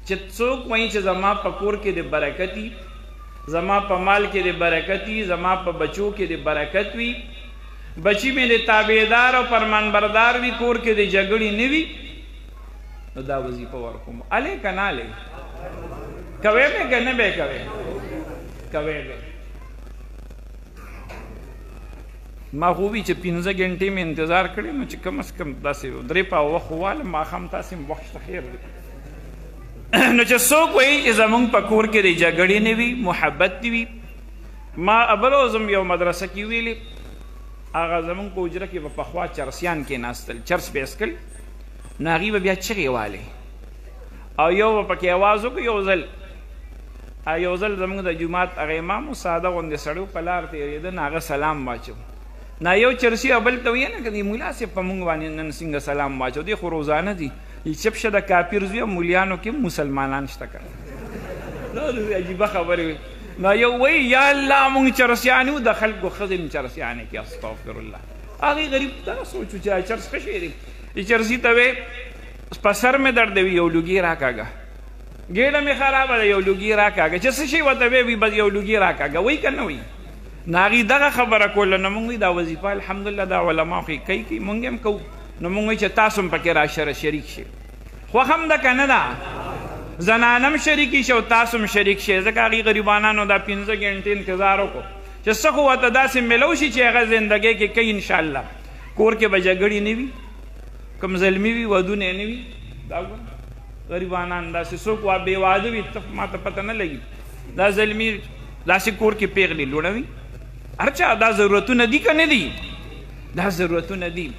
چې څوک وایي چې زما په کور کې د برکتي، زما په مال کې د برکتي، زما په بچو کې د برکت وي، بچی مې د تابعدار او فرمانبردار وي، کور کې د جګړې نه وي، نو دا وظیفه ورکوم. الی که نه الی؟ کوی به که نه به کوی؟ کوی به. ما خو وي چې 15 ګنټې مې انتظار کړی، نو چې کم از کم داسې 3 پاو وخت ووالم، ماښام تاسې م وخت ته خیر دی. نو چې څوک وایي چې زمونږ په کور کې د جګړې نه وي، محبت دې وي. ما ابل زم یو مدرسه کې ویلې، هغه زمونږ په حجره کې به پخوا چرسیان کېناستل، چرس به یې څکل، نو هغوی به بیا چغې والې او یو به پکې اواز وکړو. یو ځل زمونږ د جومات هغه امام و، ساده غوندې سړی و، په لار تېرېده، نو هغه سلام واچو. نه یو چرسي او بل ته ویې نه که د ملا صاحب په مونږ باندې نن څنګه سلام واچو، دی خو روزانه دي، چپ شه د کافر زوی او مولیانو کې مسلمانان شته که دا عجیبه خبرې وي. نو یو وایي یا الله مونږ چرسیان یو، د خلکو ښځې م چرسیانې کې، استغفر الله. هغې غریب دغه سوچ و چې چرس ښه شی دی. چرسي ته وی په سر مې درد وي، یو لوګي راکاږه، ګېډه مې خرابه ده، یو لوګي راکاږه، چې څه شی ورته وی بس یو لوګي راکاږه، وایي که نه وایي؟ نو هغې دغه خبره کوله. نو مونږ وایي دا وظیفه الحمدلله دا علما خو یې کوي، مونږ هم کوو. نو مونږ وایي چې تاسو هم پکې راشره شریک شئ. خوښ هم ده که نه ده؟ زنانم شریکي شي او تاسو هم شریک شئ، ځکه هغې غریبانانو دا 15 ګنټې انتظار وکړو چې څه خو ورته داسې میلو شي چې هغه زندګۍ کې کوي انشاءالله. کور کې به جګړې نه وي، کوم زلمي وي ودونه نه وي، دا ګوره غریبانان داسې څوک بې واده وي، ما ته پته نه لګي، دا زلمي داسې کور کې پیغلې لوړوي. هر چا دا ضرورتونه دي که نه دي؟ دا ضرورتونه دي.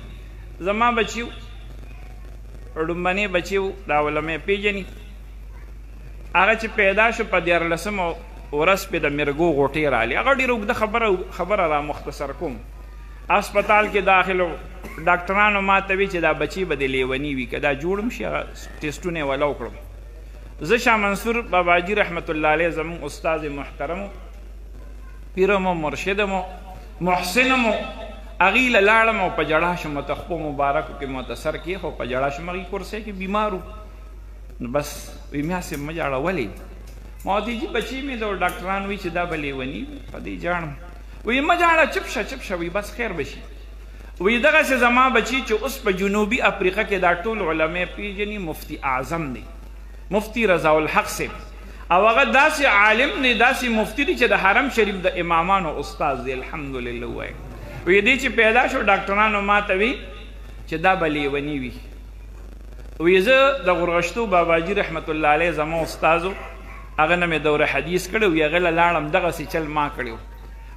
زما بچي و، ړومبنی بچي و، دا علماء پیژني، هغه چې پیدا شو په 14 ورځ پې د مرګو غوټې رالې. هغه ډېره اوږده خبره را مختصر کوم. هسپتال کې داخل و، ډاکټرانو ما ته وي چې دا بچي به د لیوني وي، که دا جوړ شي هغه ټېسټونه یې وله وکړم. زه شاه منصور باباجي رحمت الله علیه زمونږ استاد محترم و، پیرم و، مرشدم و، محسنم و، هغې له لاړم او په جړا شم، ته خپو مبارکو کې مته سر کېښو، په جړا شم، هغې کورسۍ کې بیمار و. نو بس وی میا صاحب مه جاړه، ولې؟ ما ورته جي بچي مې د ډاکټران وایي چې دا به لیوني وي، په دې جاړم. وی مه جاړه، چپ شه چپ شه، وی بس خیر به شي. وی دغسې زما بچي چې اوس په جنوبي افریقا کې دا ټول علما پیژني، مفتی اعظم دی، مفتی رضا الحق صاحب، او هغه داسې عالم دی، داسې مفتی دی چې د حرم شریف د امامانو استاد دی، الحمدلله وایي. وی دی چې پیدا شو ډاکټرانو ما ته وی چې دا به لیوني وي. وی زه د غرغشتو باباجي رحمت الله علیه زما استازو، هغه نه مې دوره حدیث کړی، وی هغه له لاړم دغسې چل ما کړی و.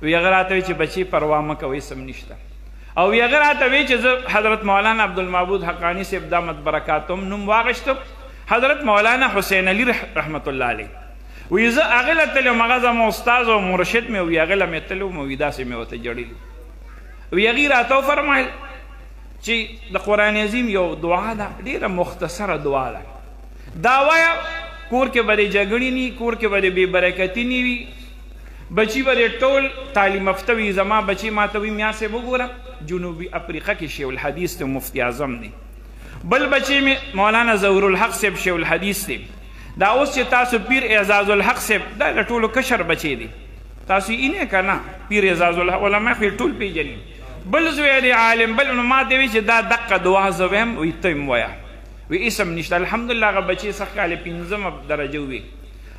وی هغه راته وی چې بچي پروا مه کوئ، سم نشته. او وی هغه راته وی چې زه حضرت مولانا عبدالمعبود حقانی صاحب دامت برکاتهم نوم واغشتم، حضرت مولانا حسین علی رحمت الله علیه. وی زه هغه له تلم، هغه زما استاز او مرشد مې، وی هغه له مې تلم، وی داسې مې ورته جړلي. وی هغې راته وفرمایل چې د قرآن عظیم یو دعا ده، ډېره مختصره دعا ده، دا وایه کور کې به د جګړې نه وي، کور کې به د بې برکتي نه وي، بچي به د ټول تعلیم یافته وي. زما بچي ما ته وي میا صاحب وګوره جنوبي افریقا کې شیخ الحدیث دی، مفتی اعظم دی. بل بچی مې مولانا ظهور الحق صاحب شیخ الحدیث دی. دا اوس چې تاسو پیر اعزاز الحق صاحب، دا د ټولو کشر بچی دی، تاسو یې نه که نه؟ پیر اعزاز الحق علما خو یې ټول پیژني. بل زوی دی عالم، بل نو ما ته وی چې دا دقه دعا زه ویم، وی ته م وایه، وی اسم نشته. الحمدلله هغه بچی سخت کال 15 درجه وي،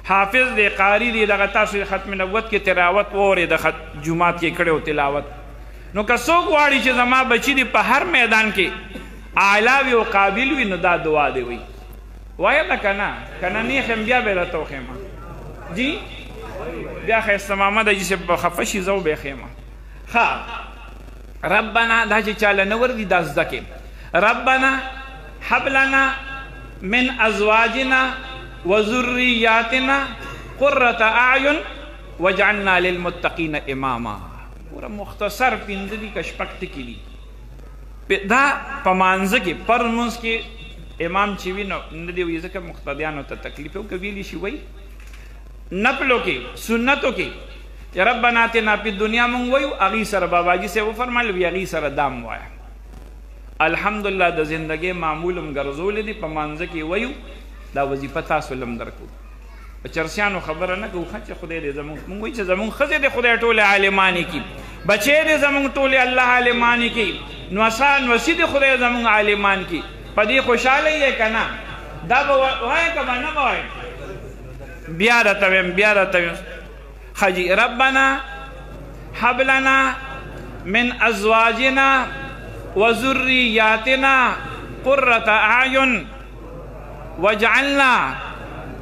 حافظ دی، قاری دی، دغه تاسو ختم نبوت کې تلاوت واورئ، د جومات کې کړی تلاوت. نو که څوک غواړي چې زما بچي دی په هر میدان کې اعلی وي او قابل وي، نو دا دعا دی وي، وایه ده که نه؟ که نه نیخم بیا به راته وښیم جی، بیا ښایسته ماما ده چې به خفه شي، زه به یې ښیم. ښه ربنا دا چې چاله نه ورځي دا زده کې، ربنا هب لنا من ازواجنا وذریاتنا قرة اعین واجعلنا للمتقین اماما. پورا مختصر 15 دي که شپږ ټکي دي. دا په مانځه کې پر لمونځ کې امام چې وي نو نه دی وایي، ځکه مقتدیانو ته تکلیف او که ویلی شي وایي. نفلو کې سنتو کې ربنا آتنا فی الدنیا مونږ وایو، هغې سره باباجي صاحب وفرمایل وي هغې سره دام وایه. الحمدلله د زندګۍ معمول هم ګرځولی دي، په مانځه کې وایو دا وظیفه تاسو لم درکو په چرسیانو خبره نه کوو ښه چې خدای دې زمونږ مونږ وایي چې زمونږ ښځې دې خدای ټولې عالمانې کړي بچې دې زمونږ ټولې الله عالمانې کړي نوسا نوسي دې خدای زمونږ عالمان کړي په دې خوشحاله یې که نه دا به وایې که به نه به وایې بیا راته ویم ښه جي ربنا هب لنا من ازواجنا وذرياتنا قرة اعین واجعلنا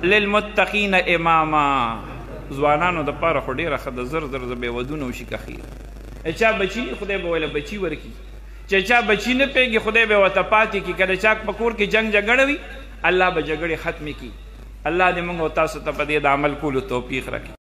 للمتقین اماما ځوانانو دپاره خو ډېره ښه ده زر زر به ودونه وشي که خیر چا بچي نه خدای به ویله بچي ورکړي چې چا بچي نه پرېږدي خدای به ورته پاتې کړي که د چا په کور کې جنګ جګړه وي الله به جګړې ختمې کړي الله دې موږ او تاسو ته په دې د عمل کولو توفیق راکړي